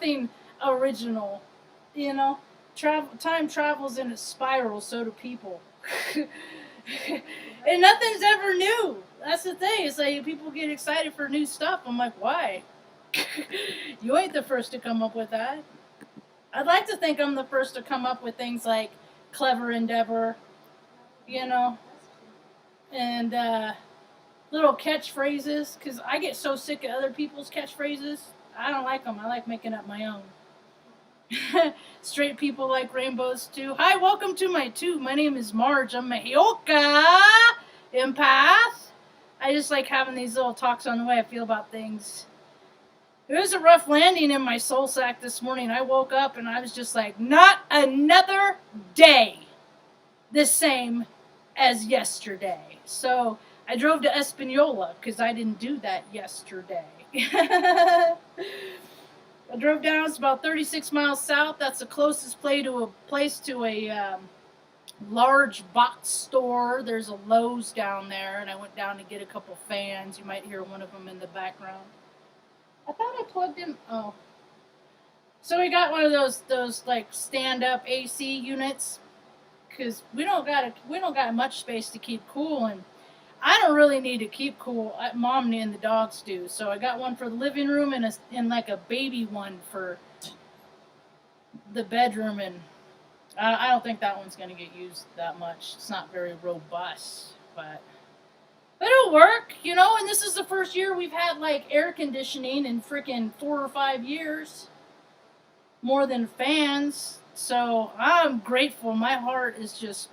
Nothing original, you know. Time travels in a spiral, so do people. And nothing's ever new. That's the thing. It's like people get excited for new stuff. I'm like, why? You ain't the first to come up with that. I'd like to think I'm the first to come up with things like clever endeavor, you know, and little catchphrases. Because I get so sick of other people's catchphrases. I don't like them. I like making up my own. Straight people like rainbows too. Hi, welcome to my tube. My name is Marge. I'm a Hioka empath. I just like having these little talks on the way I feel about things. It was a rough landing in my soul sack this morning. I woke up and I was just like, not another day the same as yesterday. So I drove to Espanola because I didn't do that yesterday. I drove down. It's about 36 miles south. That's the closest place to a large box store. There's a Lowe's down there, and I went down to get a couple fans. You might hear one of them in the background. I thought I plugged in. Oh, so we got one of those like stand up AC units because we don't got much space to keep cool, and I don't really need to keep cool. Mom and the dogs do. So I got one for the living room and like a baby one for the bedroom. And I don't think that one's going to get used that much. It's not very robust, but it'll work, you know. And this is the first year we've had like air conditioning in freaking 4 or 5 years, more than fans. So I'm grateful. My heart is just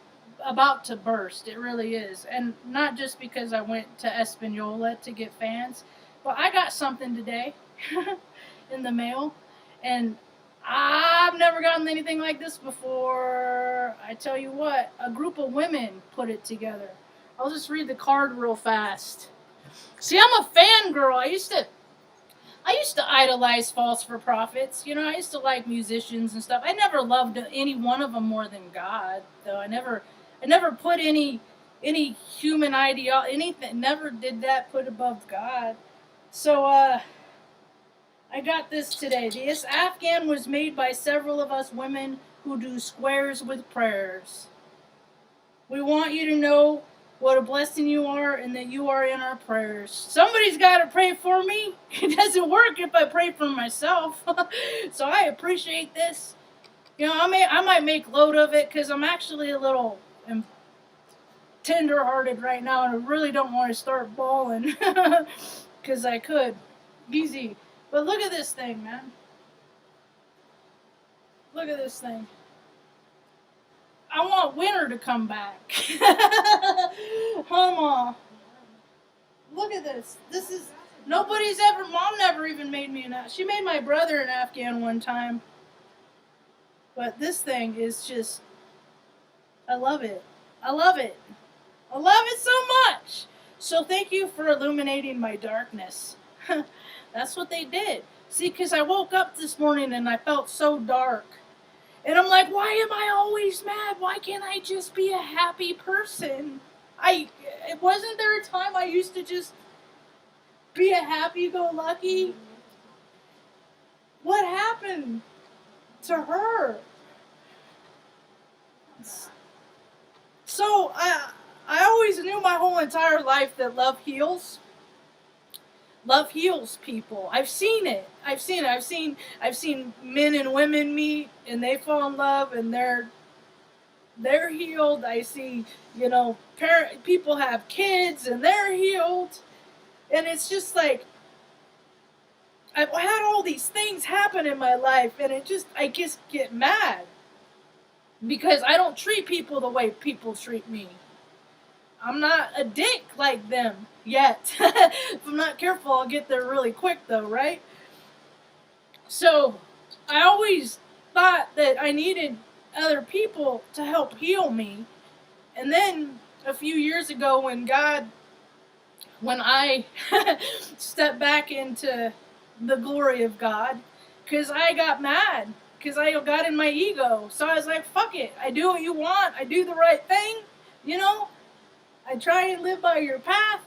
about to burst. It really is. And not just because I went to Espanola to get fans, but I got something today in the mail. And I've never gotten anything like this before. I tell you what, a group of women put it together. I'll just read the card real fast. See, I'm a fangirl. I used to idolize False for Profits. You know, I used to like musicians and stuff. I never loved any one of them more than God, though. I never put any human ideal anything. Never did that. Put above God. So I got this today. This Afghan was made by several of us women who do squares with prayers. We want you to know what a blessing you are and that you are in our prayers. Somebody's got to pray for me. It doesn't work if I pray for myself. So I appreciate this. You know, I might make load of it because I'm actually a little tender-hearted right now and I really don't want to start bawling because I could. Easy. But look at this thing, man. Look at this thing. I want winter to come back. Mama, look at this. This is Mom never even made me she made my brother an Afghan one time. But this thing is just, I love it. I love it. I love it so much. So thank you for illuminating my darkness. That's what they did. See, because I woke up this morning and I felt so dark. And I'm like, why am I always mad? Why can't I just be a happy person? Wasn't there a time I used to just be a happy-go-lucky? What happened to her? So I always knew my whole entire life that love heals. Love heals people. I've seen it. I've seen men and women meet and they fall in love and they're healed. I see, you know, people have kids and they're healed. And it's just like I've had all these things happen in my life and I just get mad because I don't treat people the way people treat me. I'm not a dick like them yet. If I'm not careful, I'll get there really quick though, right? So I always thought that I needed other people to help heal me. And then a few years ago when I stepped back into the glory of God, because I got mad, because I got in my ego. So I was like, fuck it. I do what you want. I do the right thing, you know? I try and live by your path.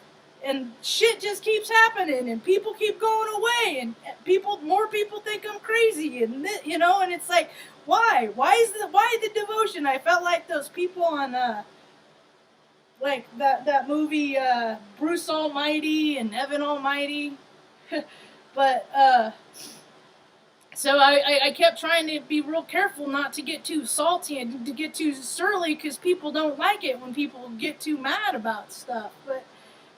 and shit just keeps happening, and people keep going away, and more people think I'm crazy, and and it's like, why the devotion? I felt like those people on like that movie, Bruce Almighty and Evan Almighty. But so I kept trying to be real careful not to get too salty and to get too surly, because people don't like it when people get too mad about stuff. But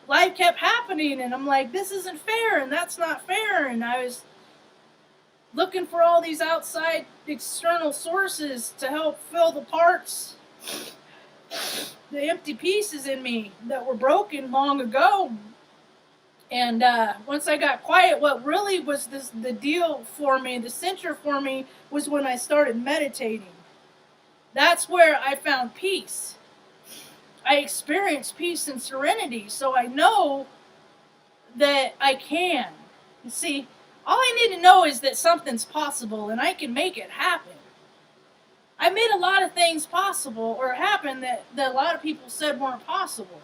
life kept happening, and I'm like, this isn't fair, and that's not fair. And I was looking for all these outside external sources to help fill the parts, the empty pieces in me that were broken long ago. And once I got quiet, what really was the deal for me, the center for me, was when I started meditating. That's where I found peace. I experienced peace and serenity, so I know that I can. You see, all I need to know is that something's possible, and I can make it happen. I made a lot of things possible or happen that a lot of people said weren't possible.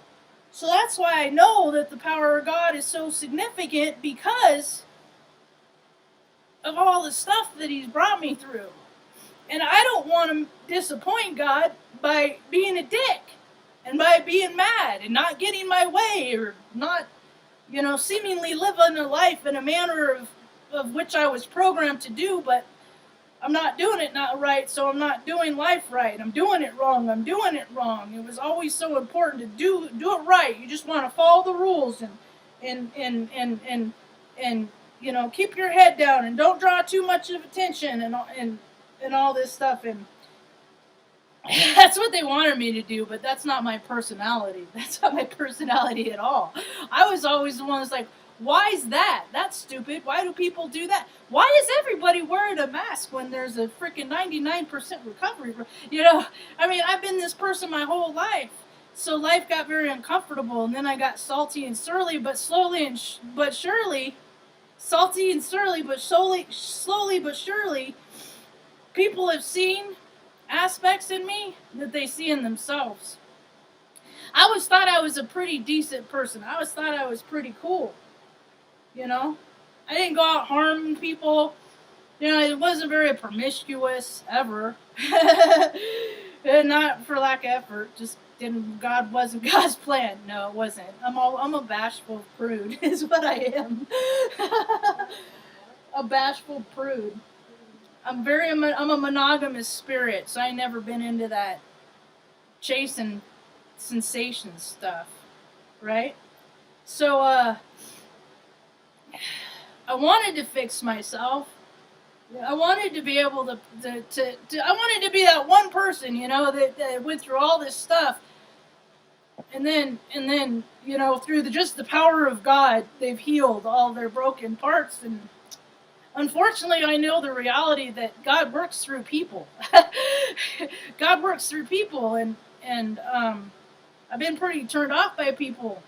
So that's why I know that the power of God is so significant, because of all the stuff that He's brought me through. And I don't want to disappoint God by being a dick and by being mad and not getting my way, or not, seemingly living a life in a manner of which I was programmed to do, but I'm not doing it not right, so I'm not doing life right. I'm doing it wrong. It was always so important to do it right. You just want to follow the rules and keep your head down and don't draw too much of attention and all this stuff. And that's what they wanted me to do, but that's not my personality. That's not my personality at all. I was always the one that's like, why is that? That's stupid. Why do people do that? Why is everybody wearing a mask when there's a freaking 99% recovery? I've been this person my whole life. So life got very uncomfortable, and then I got salty and surly, but slowly but surely, people have seen aspects in me that they see in themselves. I always thought I was a pretty decent person. I always thought I was pretty cool. I didn't go out harming people. It wasn't very promiscuous ever. Not for lack of effort. Just God wasn't God's plan. No, it wasn't. I'm a bashful prude is what I am. A bashful prude. I'm a monogamous spirit, so I never been into that chasing sensation stuff, right? So I wanted to fix myself. I wanted to be able to I wanted to be that one person, that went through all this stuff, and then through just the power of God, they've healed all their broken parts. And unfortunately, I know the reality that God works through people. God works through people, and I've been pretty turned off by people,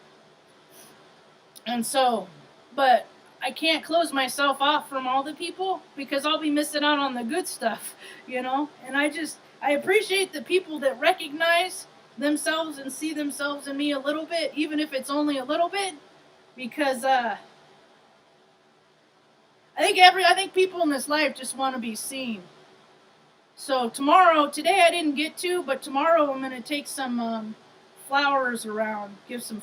and so, but I can't close myself off from all the people, because I'll be missing out on the good stuff, and I appreciate the people that recognize themselves and see themselves in me a little bit, even if it's only a little bit, because I think people in this life just want to be seen. So today I didn't get to, but tomorrow I'm going to take some flowers around, hand some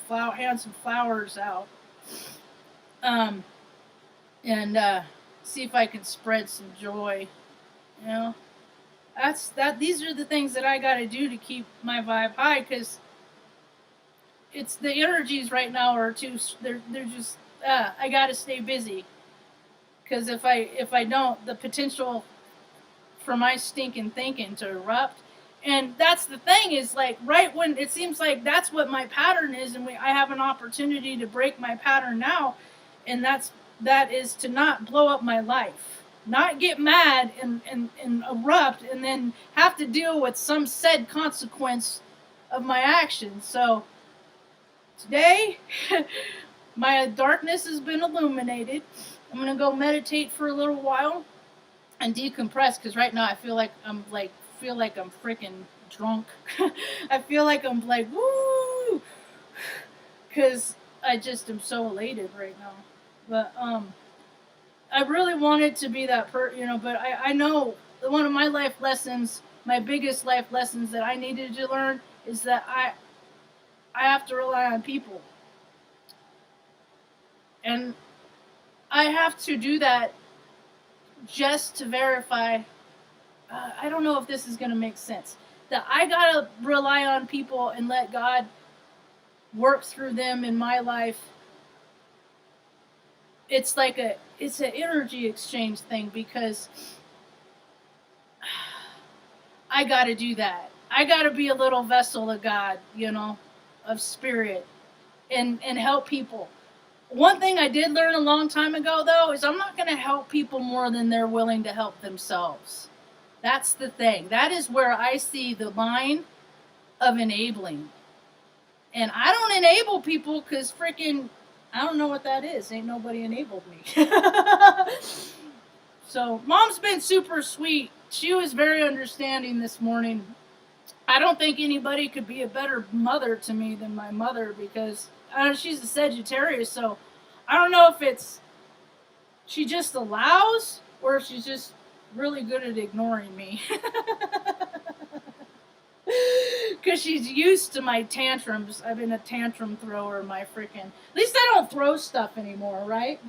flowers out, and see if I can spread some joy. These are the things that I got to do to keep my vibe high, because it's the energies right now are too. They're just. I got to stay busy, because if I don't, the potential for my stinking thinking to erupt. And that's the thing, is like right when it seems like that's what my pattern is, and I have an opportunity to break my pattern now, and that is to not blow up my life, not get mad and erupt, and then have to deal with some said consequence of my actions. So today, my darkness has been illuminated. I'm gonna go meditate for a little while and decompress, because right now I feel like I'm freaking drunk. I feel like I'm like, woo, because I just am so elated right now. But I really wanted to be that but I know one of my life lessons, my biggest life lessons that I needed to learn is that I have to rely on people. And I have to do that just to verify. I don't know if this is going to make sense. That I got to rely on people and let God work through them in my life. It's like it's an energy exchange thing, because I got to do that. I got to be a little vessel of God, of spirit, and help people. One thing I did learn a long time ago, though, is I'm not going to help people more than they're willing to help themselves. That's the thing. That is where I see the line of enabling. And I don't enable people because freaking, I don't know what that is. Ain't nobody enabled me. So, Mom's been super sweet. She was very understanding this morning. I don't think anybody could be a better mother to me than my mother, because she's a Sagittarius, so I don't know if it's she just allows or if she's just really good at ignoring me. Because she's used to my tantrums. I've been a tantrum thrower, at least I don't throw stuff anymore, right?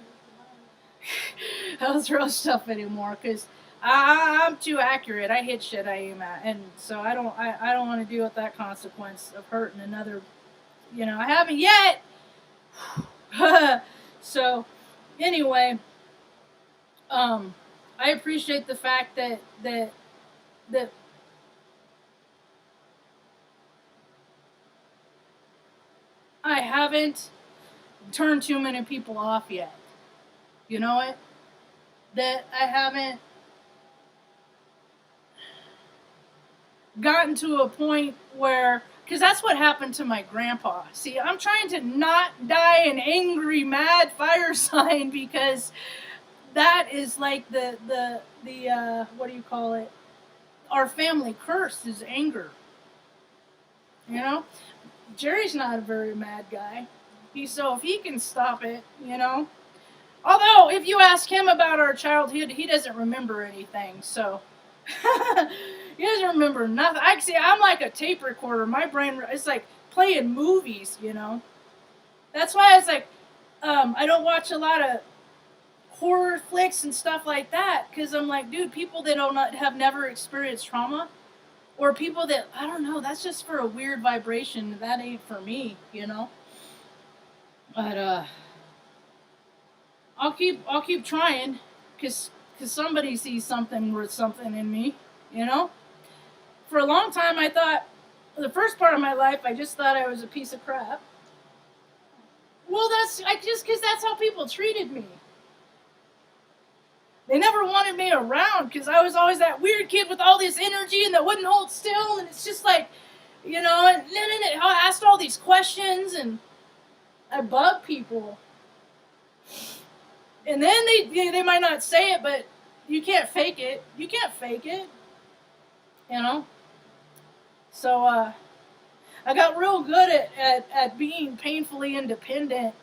I don't throw stuff anymore because I'm too accurate. I hit shit I aim at, and so I don't want to deal with that consequence of hurting another. I haven't yet. So, anyway, I appreciate the fact that I haven't turned too many people off yet. You know it? That I haven't gotten to a point where, because that's what happened to my grandpa. See, I'm trying to not die an angry, mad fire sign, because that is like the what do you call it? Our family curse is anger. Jerry's not a very mad guy. So if he can stop it, Although, if you ask him about our childhood, he doesn't remember anything, so. He doesn't remember nothing. I'm like a tape recorder. My brain, it's like playing movies, That's why it's like, I don't watch a lot of horror flicks and stuff like that, because I'm like, dude, people that have never experienced trauma, or people that, I don't know, that's just for a weird vibration. That ain't for me, But, I'll keep trying, because somebody sees something worth something in me, For a long time, I thought, the first part of my life, I just thought I was a piece of crap. Well, because that's how people treated me. They never wanted me around, because I was always that weird kid with all this energy and that wouldn't hold still, and it's just like, and I asked all these questions, and I bugged people. And then they might not say it, but you can't fake it. You can't fake it. So I got real good at being painfully independent.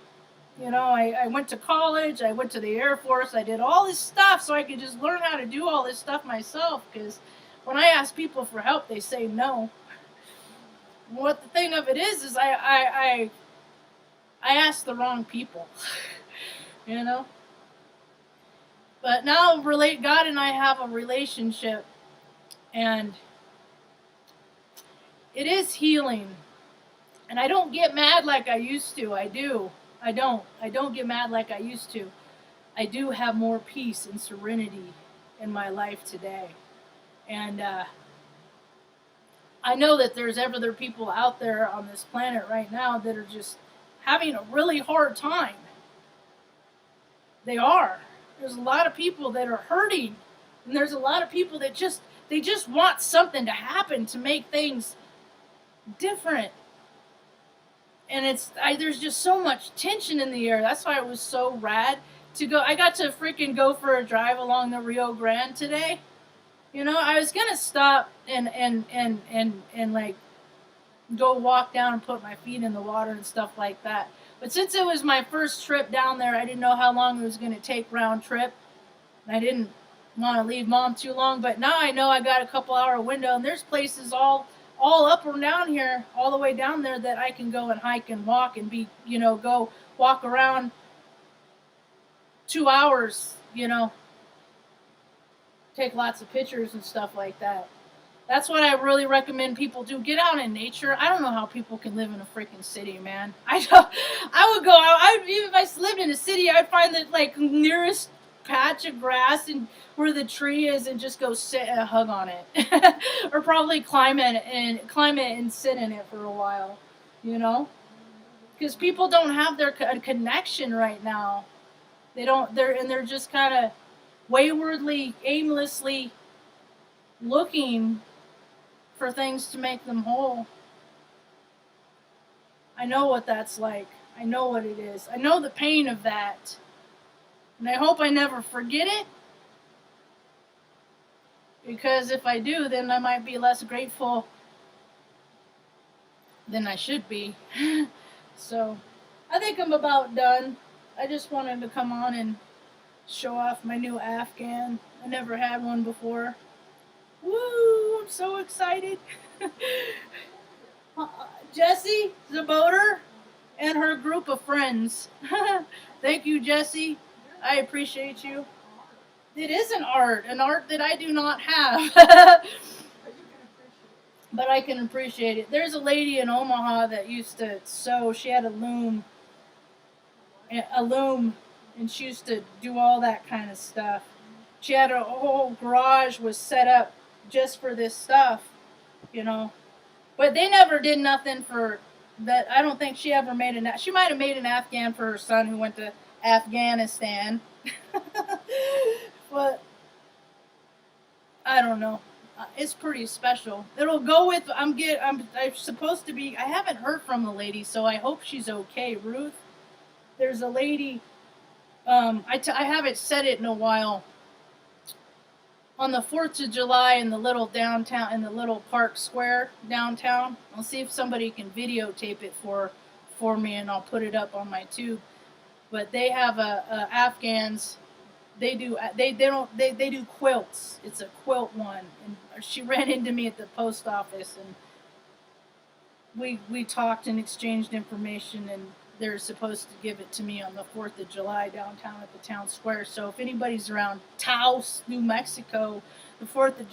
I went to college. I went to the Air Force. I did all this stuff so I could just learn how to do all this stuff myself. Because when I ask people for help, they say no. What the thing of it is I asked the wrong people. But now, God and I have a relationship, and it is healing. And I don't get mad like I used to. I do. I don't get mad like I used to. I do have more peace and serenity in my life today. And I know that there's other people out there on this planet right now that are just having a really hard time. They are. There's a lot of people that are hurting, and there's a lot of people that just want something to happen to make things different. And there's just so much tension in the air. That's why it was so rad to go. I got to freaking go for a drive along the Rio Grande today. I was gonna stop and like go walk down and put my feet in the water and stuff like that. But since it was my first trip down there, I didn't know how long it was going to take round trip. I didn't want to leave Mom too long, but now I know I got a couple hour window, and there's places all up and down here, all the way down there, that I can go and hike and walk and be, go walk around 2 hours, take lots of pictures and stuff like that. That's what I really recommend people do. Get out in nature. I don't know how people can live in a freaking city, man. I would go out. Even if I lived in a city, I'd find the nearest patch of grass and where the tree is, and just go sit and hug on it, or probably climb it and sit in it for a while, because people don't have their connection right now. They're just kind of waywardly, aimlessly looking for things to make them whole. I know what that's like. I know what it is. I know the pain of that. And I hope I never forget it. Because if I do, then I might be less grateful than I should be. So, I think I'm about done. I just wanted to come on and show off my new Afghan. I never had one before. Woo! I'm so excited. Jessie, the boater, and her group of friends. Thank you, Jessie. I appreciate you. It is an art that I do not have. But I can appreciate it. There's a lady in Omaha that used to sew. She had a loom, and she used to do all that kind of stuff. She had a whole garage was set up just for this stuff, But they never did nothing for that. I don't think she ever made she might have made an Afghan for her son who went to Afghanistan. But I don't know. It's pretty special. It'll go with. I'm supposed to be. I haven't heard from the lady, so I hope she's okay. Ruth, there's a lady. I haven't said it in a while. On the 4th of July in the little downtown, in the little park square downtown. I'll see if somebody can videotape it for me, and I'll put it up on my tube. But they have Afghans. They do quilts. It's a quilt one, and she ran into me at the post office, and we talked and exchanged information, and they're supposed to give it to me on the 4th of July downtown at the town square. So if anybody's around Taos, New Mexico, the 4th of July.